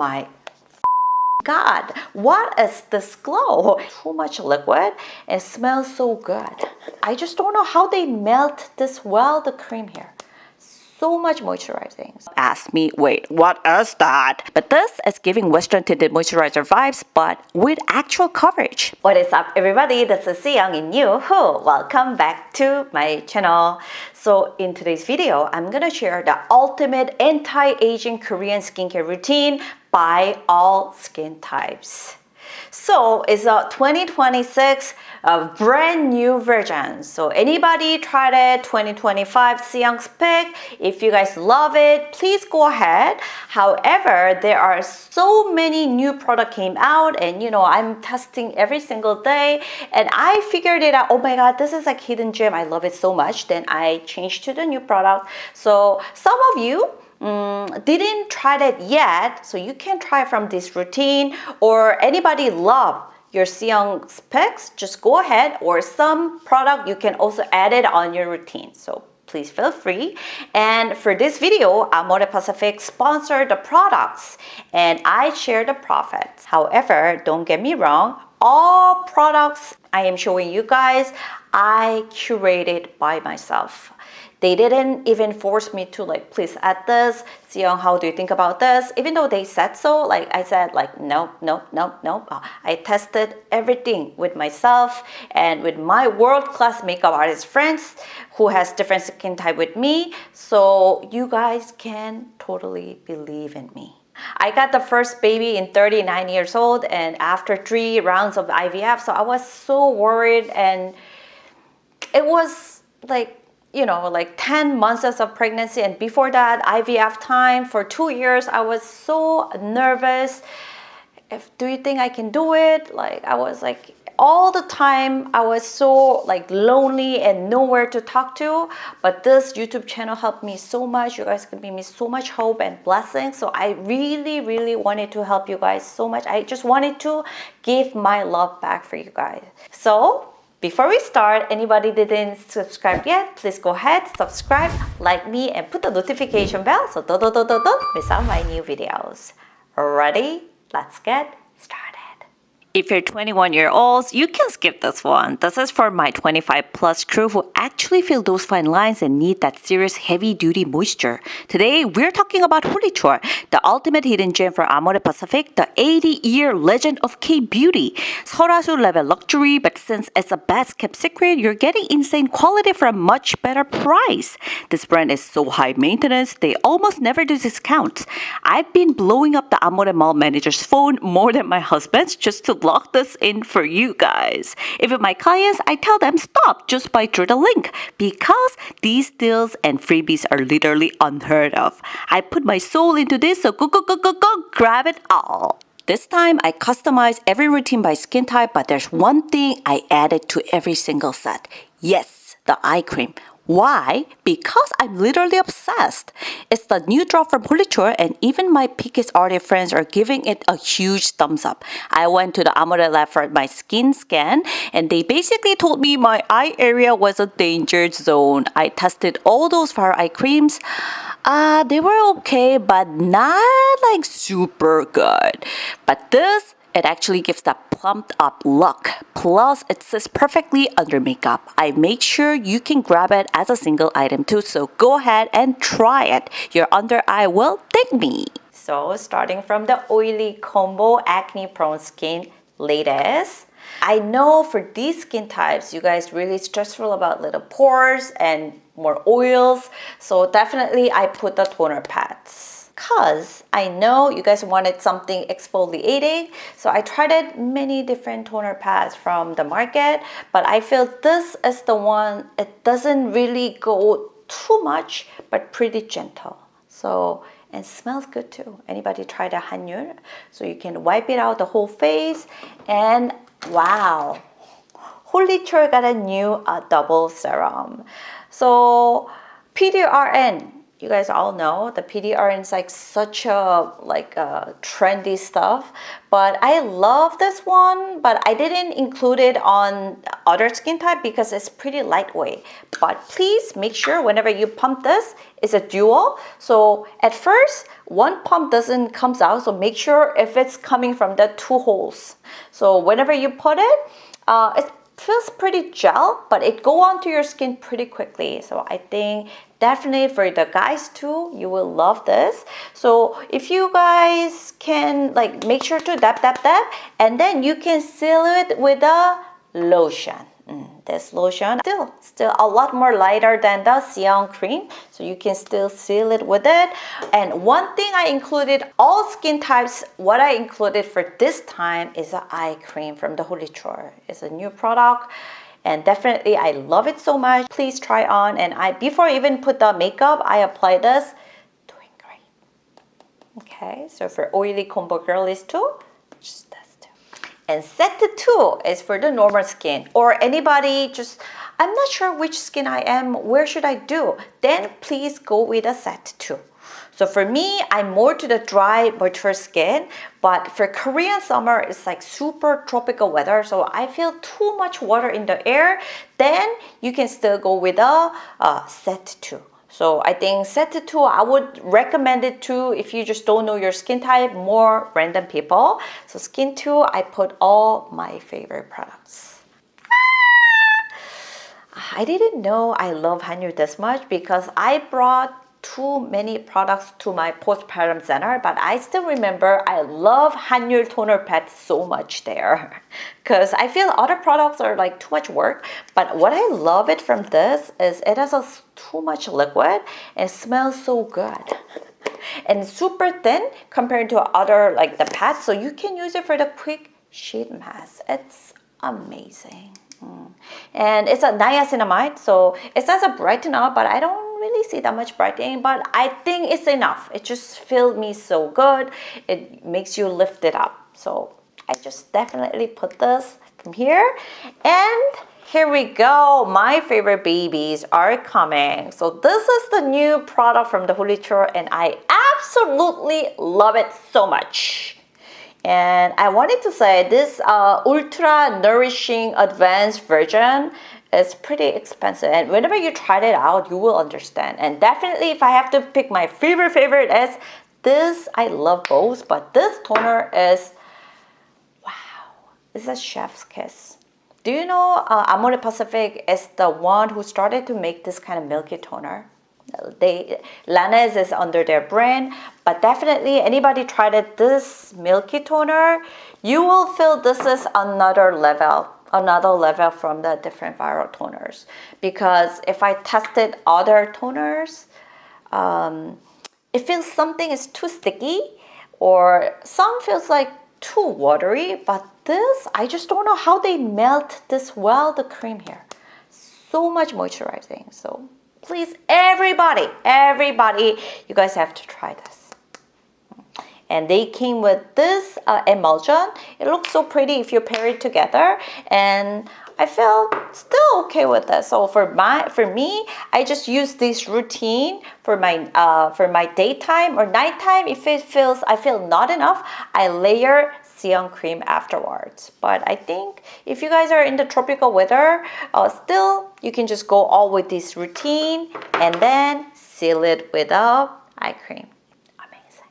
my God, what is this glow? Too much liquid. It smells so good. I just don't know how they melt this well, the cream here. So much moisturizing. Ask me, wait, what is that? But this is giving Western tinted moisturizer vibes, but with actual coverage. What is up, everybody? This is CYoung in New Who. Welcome back to my channel. So in today's video, I'm gonna share the ultimate anti-aging Korean skincare routine by all skin types. So it's a 2026 brand new version. So anybody tried it, 2025 CYoung's pick. If you guys love it, please go ahead. However, there are so many new products came out, and I'm testing every single day, and I figured it out. Oh my God, this is like hidden gem. I love it so much. Then I changed to the new product. So some of you didn't try it yet, so you can try from this routine, or anybody love your CYoung's picks, just go ahead, or some product you can also add it on your routine. So please feel free. And for this video, Amore Pacific sponsored the products and I share the profits. However, don't get me wrong, all products I am showing you guys, I curated by myself. They didn't even force me to please add this. CYoung, how do you think about this? Even though they said so, I said no. I tested everything with myself and with my world-class makeup artist friends who has different skin type with me. So you guys can totally believe in me. I got the first baby in 39 years old, and after 3 rounds of IVF, so I was so worried, and it was 10 months of pregnancy, and before that IVF time for 2 years, I was so nervous. Do you think I can do it? I was all the time I was so lonely and nowhere to talk to. But this YouTube channel helped me so much. You guys can give me so much hope and blessings. So I really wanted to help you guys so much. I just wanted to give my love back for you guys. So before we start, anybody didn't subscribe yet, please go ahead, subscribe, like me, and put the notification bell so don't miss out my new videos. Ready? Let's get started. If you're 21-year-olds, you can skip this one. This is for my 25+ crew who actually feel those fine lines and need that serious heavy-duty moisture. Today, we're talking about Holy-Choi, the ultimate hidden gem from Amore Pacific, the 80-year legend of K-beauty. 설화수 level luxury, but since it's a best-kept secret, you're getting insane quality for a much better price. This brand is so high maintenance, they almost never do discounts. I've been blowing up the Amore Mall manager's phone more than my husband's just to lock this in for you guys. Even my clients, I tell them stop, just buy through the link, because these deals and freebies are literally unheard of. I put my soul into this, so go grab it all. This time, I customized every routine by skin type, but there's one thing I added to every single set. Yes, the eye cream. Why? Because I'm literally obsessed. It's the new drop from Holy-Choi, and even my pickest artist friends are giving it a huge thumbs up. I went to the Amore lab for my skin scan, and they basically told me my eye area was a danger zone. I tested all those fire eye creams. They were okay, but not super good. But this, it actually gives that plumped up look. Plus, it sits perfectly under makeup. I made sure you can grab it as a single item too, so go ahead and try it. Your under eye will thank me. So starting from the oily combo acne-prone skin latest. I know for these skin types, you guys really stressful about little pores and more oils. So definitely I put the toner pads. Because I know you guys wanted something exfoliating, so I tried it many different toner pads from the market, but I feel this is the one. It doesn't really go too much, but pretty gentle. So, and smells good too. Anybody try the Hanyul? So you can wipe it out the whole face, and wow, Holy-Choi got a new double serum. So PDRN you guys all know the PDR is like such a trendy stuff, but I love this one, but I didn't include it on other skin type because it's pretty lightweight. But please make sure whenever you pump this, it's a dual. So at first, one pump doesn't comes out, so make sure if it's coming from the two holes. So whenever you put it, it feels pretty gel, but it go onto your skin pretty quickly. So I think definitely for the guys too, you will love this. So if you guys can like make sure to dab, and then you can seal it with a lotion. This lotion still a lot more lighter than the CYoung cream, so you can still seal it with it. And one thing I included, all skin types, what I included for this time is an eye cream from the Holy Chore. It's a new product, and definitely I love it so much. Please try on, and before I even put the makeup, I apply this. Doing great. Okay, so for oily combo girlies too, just this too. And set 2 is for the normal skin, or anybody just, I'm not sure which skin I am, where should I do? Then please go with a set 2. So for me, I'm more to the dry, mature skin, but for Korean summer, it's like super tropical weather, so I feel too much water in the air, then you can still go with a set 2. So I think set 2, I would recommend it too if you just don't know your skin type, more random people. So skin 2, I put all my favorite products. I didn't know I love Hanyul this much because I brought too many products to my postpartum center, but I still remember I love Hanyul toner pad so much there because I feel other products are like too much work, but what I love it from this is it has too much liquid and smells so good and super thin compared to other like the pads, so you can use it for the quick sheet mask. It's amazing. And it's a niacinamide, so it says a brighten up, but I don't really see that much brightening, but I think it's enough. It just feels me so good. It makes you lift it up. So I just definitely put this from here. And here we go. My favorite babies are coming. So this is the new product from the Holy Chore, and I absolutely love it so much. And I wanted to say this ultra nourishing advanced version is pretty expensive, and whenever you try it out, you will understand. And definitely if I have to pick my favorite is this. I love both, but this toner is, wow, it's a chef's kiss. Do you know Amore Pacific is the one who started to make this kind of milky toner? Laneige is under their brand, but definitely anybody tried it, this milky toner, you will feel this is another level from the different viral toners. Because if I tested other toners, it feels something is too sticky, or some feels like too watery, but this, I just don't know how they melt this well, the cream here. So much moisturizing. So please, everybody, you guys have to try this. And they came with this emulsion. It looks so pretty if you pair it together, and I felt still okay with this. So for me, I just use this routine for my daytime or nighttime. If I feel not enough, I layer CYoung cream afterwards. But I think if you guys are in the tropical weather, still you can just go all with this routine and then seal it with a eye cream. Amazing.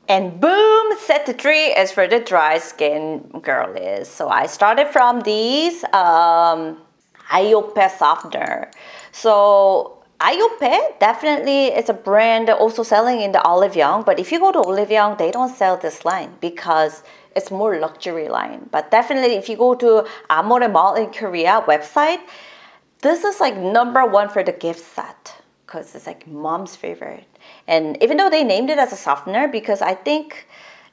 And boom, set 3 is for the dry skin girlies. So I started from these Iope softener. So Iope definitely is a brand also selling in the Olive Young, but if you go to Olive Young, they don't sell this line because it's more luxury line. But definitely if you go to Amore Mall in Korea website, this is like #1 for the gift set because it's like mom's favorite. And even though they named it as a softener, because I think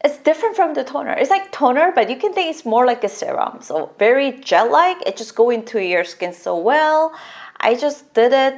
it's different from the toner. It's like toner, but you can think it's more like a serum. So very gel-like. It just go into your skin so well. I just did it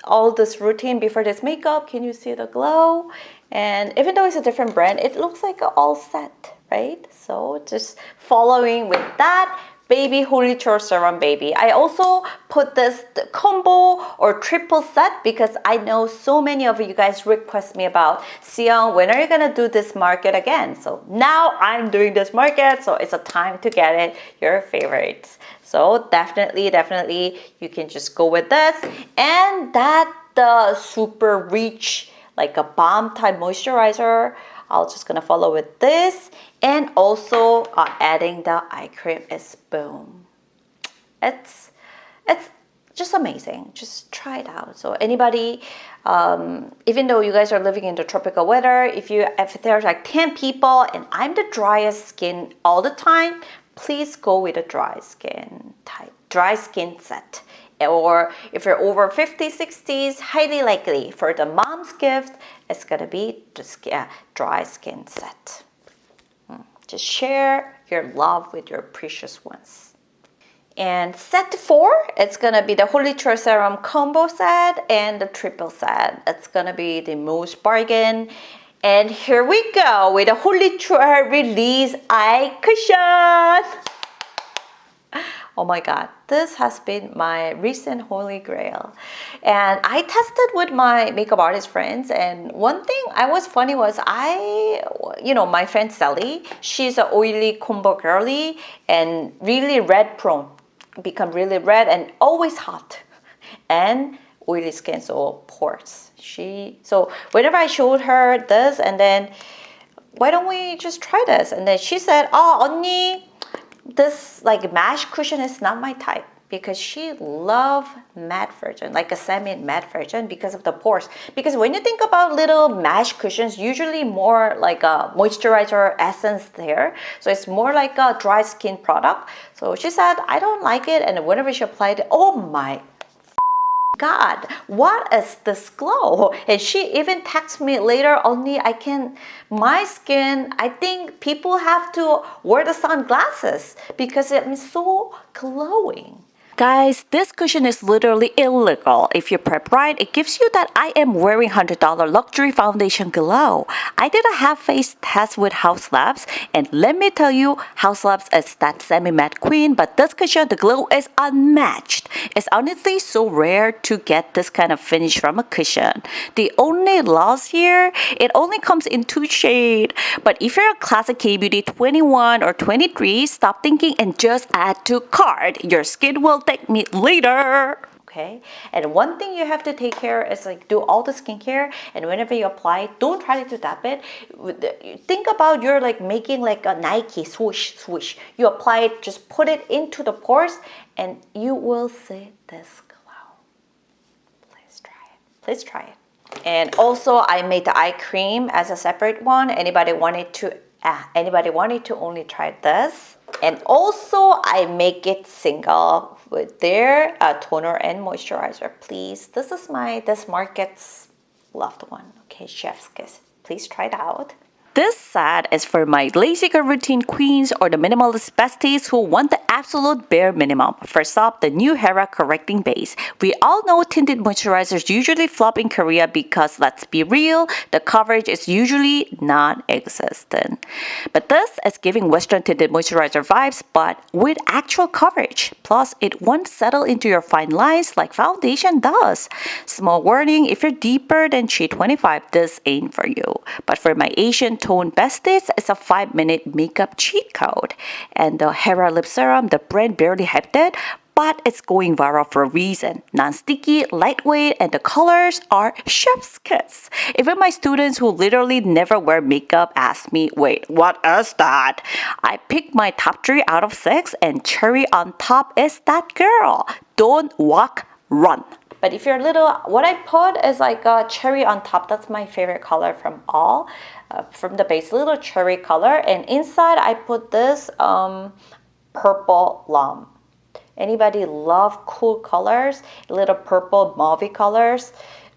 all this routine before this makeup. Can you see the glow? And even though it's a different brand, it looks like all set, right? So just following with that baby holy throw serum baby. I also put this combo or triple set because I know so many of you guys request me about CYoung, when are you gonna do this market again? So now I'm doing this market, so it's a time to get it, your favorites. So definitely you can just go with this. And that the super rich, like a balm type moisturizer, I'm just gonna follow with this. And also adding the eye cream is boom. It's just amazing. Just try it out. So anybody, even though you guys are living in the tropical weather, if there's like 10 people and I'm the driest skin all the time, please go with a dry skin type, dry skin set. Or if you're over 50, 60s, highly likely for the mom's gift, it's gonna be the dry skin set. Just share your love with your precious ones. And set 4, it's gonna be the Holy Throw Serum combo set and the triple set. It's gonna be the most bargain. And here we go with the Holy Throw Release Eye Cushion. Oh my God, this has been my recent holy grail. And I tested with my makeup artist friends, and one thing I was funny was my friend Sally, she's an oily combo girly and really red prone, become really red and always hot and oily skin, so pores. So whenever I showed her this and then, why don't we just try this? And then she said, oh, 언니, this like matte cushion is not my type, because she loved matte version, like a semi-matte version, because of the pores. Because when you think about little matte cushions, usually more like a moisturizer essence there. So it's more like a dry skin product. So she said, I don't like it. And whenever she applied it, oh my God, what is this glow? And she even texted me later, only my skin, I think people have to wear the sunglasses because it's so glowing. Guys, this cushion is literally illegal. If you prep right, it gives you that I am wearing $100 luxury foundation glow. I did a half-face test with Haus Labs, and let me tell you, Haus Labs is that semi-matte queen, but this cushion, the glow is unmatched. It's honestly so rare to get this kind of finish from a cushion. The only loss here, it only comes in 2 shades. But if you're a classic K-beauty 21 or 23, stop thinking and just add to cart. Your skin will thank me later. Okay, and one thing you have to take care is like do all the skincare, and whenever you apply, don't try to tap it. Think about you're like making like a Nike swoosh. You apply it, just put it into the pores, and you will see this glow. Please try it. And also, I made the eye cream as a separate one. Anybody wanted to only try this. And also, I make it single with their toner and moisturizer. Please, this is this market's loved one. Okay, chef's kiss. Please try it out. This set is for my lazy girl routine queens or the minimalist besties who want the absolute bare minimum. First up, the new Hera correcting base. We all know tinted moisturizers usually flop in Korea because, let's be real, the coverage is usually non-existent. But this is giving Western tinted moisturizer vibes, but with actual coverage. Plus, it won't settle into your fine lines like foundation does. Small warning, if you're deeper than shade 25, this ain't for you. But for my Asian tone besties, it's a 5-minute makeup cheat code. And the Hera lip serum, the brand barely hyped it, but it's going viral for a reason. Non-sticky, lightweight, and the colors are chef's kiss. Even my students who literally never wear makeup ask me, wait, what is that? I picked my top 3 out of 6, and cherry on top is that girl. Don't walk, run. But if you're what I put is like a cherry on top. That's my favorite color from all. From the base, little cherry color. And inside I put this purple lump. Anybody love cool colors? Little purple mauve colors.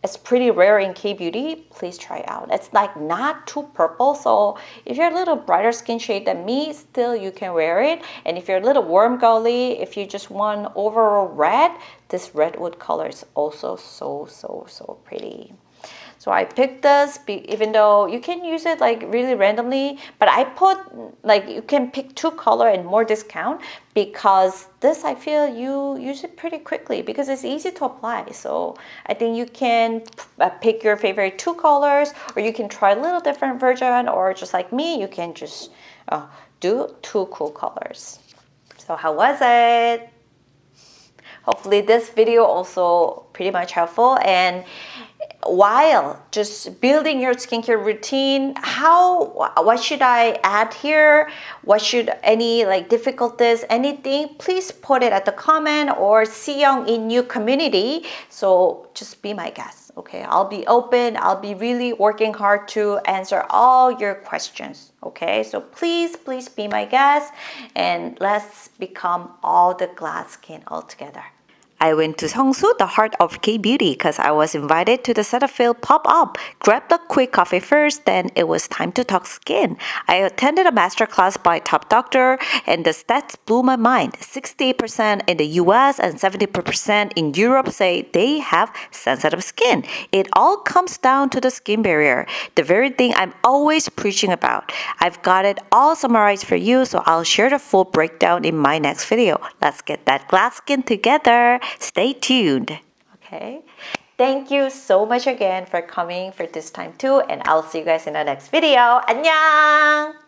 It's pretty rare in K-beauty. Please try it out. It's like not too purple, so if you're a little brighter skin shade than me, still you can wear it. And if you're a little warm girly, if you just want overall red, this redwood color is also so pretty. So I picked this, even though you can use it like really randomly, but I put like you can pick 2 color and more discount because this I feel you use it pretty quickly because it's easy to apply. So I think you can pick your favorite 2 colors, or you can try a little different version, or just like me, you can just do 2 cool colors. So how was it? Hopefully this video also pretty much helpful. And while just building your skincare routine, what should I add here? What should any like difficulties, anything, please put it at the comment or CYoung in your community. So just be my guest, okay? I'll be open. I'll be really working hard to answer all your questions, okay? So please be my guest and let's become all the glass skin all together. I went to Seongsu, the heart of K-beauty, because I was invited to the Cetaphil pop-up. Grabbed a quick coffee first, then it was time to talk skin. I attended a masterclass by top doctor, and the stats blew my mind. 68% in the US and 70% in Europe say they have sensitive skin. It all comes down to the skin barrier, the very thing I'm always preaching about. I've got it all summarized for you, so I'll share the full breakdown in my next video. Let's get that glass skin together. Stay tuned. Okay. Thank you so much again for coming for this time too, and I'll see you guys in the next video. 안녕!